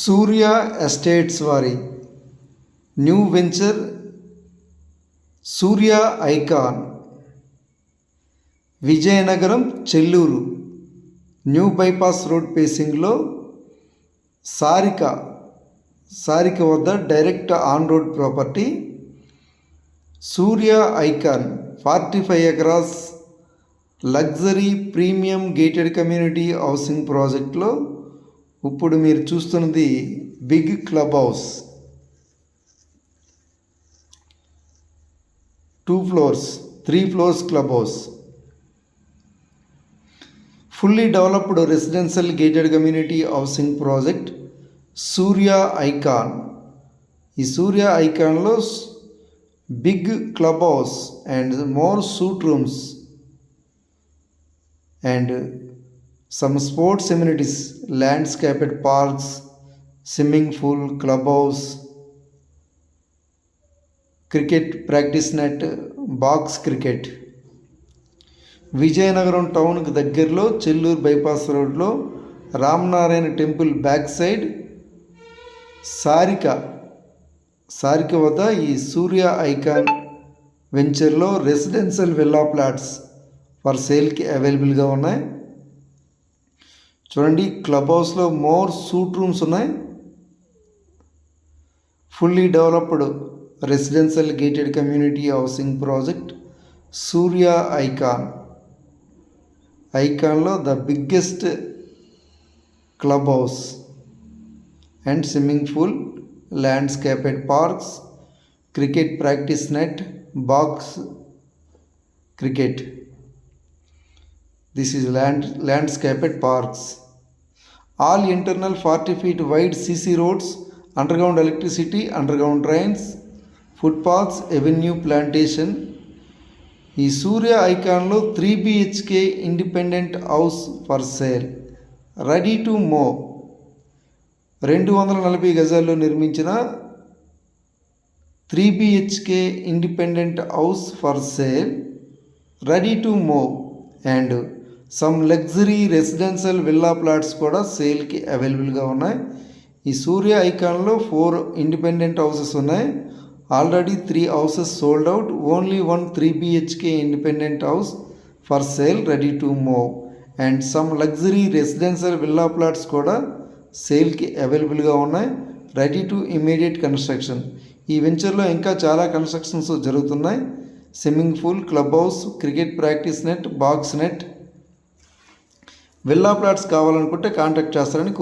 సూర్య estates వారి new venture Surya Icon Vizianagaram Chelluru new bypass road పేసింగ్లో సారిక వద్ద direct on road property Surya Icon 45 acres luxury premium gated community housing ప్రాజెక్ట్లో ఇప్పుడు మీరు చూస్తున్నది big club house, 2 floors 3 floors club house, fully developed residential gated community housing project Surya Icon. ఈ సూర్య ఐకాన్లో big club house and more suite rooms and some sports amenities, landscaped parks, swimming pool, clubhouse, cricket practice net, box cricket. Vizianagaram టౌన్కి దగ్గరలో Chelluru bypass రోడ్లో Ramanarayana temple back side Sarika వద్ద ఈ Surya Icon వెంచర్లో residential villa plots for సేల్కి అవైలబుల్గా ఉన్నాయి. చూడండి, క్లబ్ హౌస్లో మోర్ సూట్ రూమ్స్ ఉన్నాయి. Fully developed residential gated community housing project Surya ఐకాన్లో the biggest club house and swimming pool, landscaped parks, cricket practice net, box cricket. This is landscaped parks. All internal 40 feet wide CC roads, underground electricity, underground drains, footpaths, avenue plantation. ఈ Surya ఐకాన్లో 3 BHK independent house for sale, ready to move. 240 గజాల్లో నిర్మించిన 3 BHK independent house for sale, ready to move. And some luxury residential villa plots కూడా సేల్కి అవైలబుల్గా ఉన్నాయి. ఈ Surya ఐకాన్లో 4 independent houses ఉన్నాయి. Already 3 houses sold out. Only 1 3 BHK independent house for sale, ready to move. And some luxury residential villa plots కూడా సేల్కి అవైలబుల్గా ఉన్నాయి, రెడీ టు ఇమీడియట్ కన్స్ట్రక్షన్. ఈ వెంచర్లో ఇంకా చాలా కన్స్ట్రక్షన్స్ జరుగుతున్నాయి. Swimming pool, club house, cricket practice net, box net. Villa plots కావాలనుకుంటే కాంటాక్ట్ చేస్తారని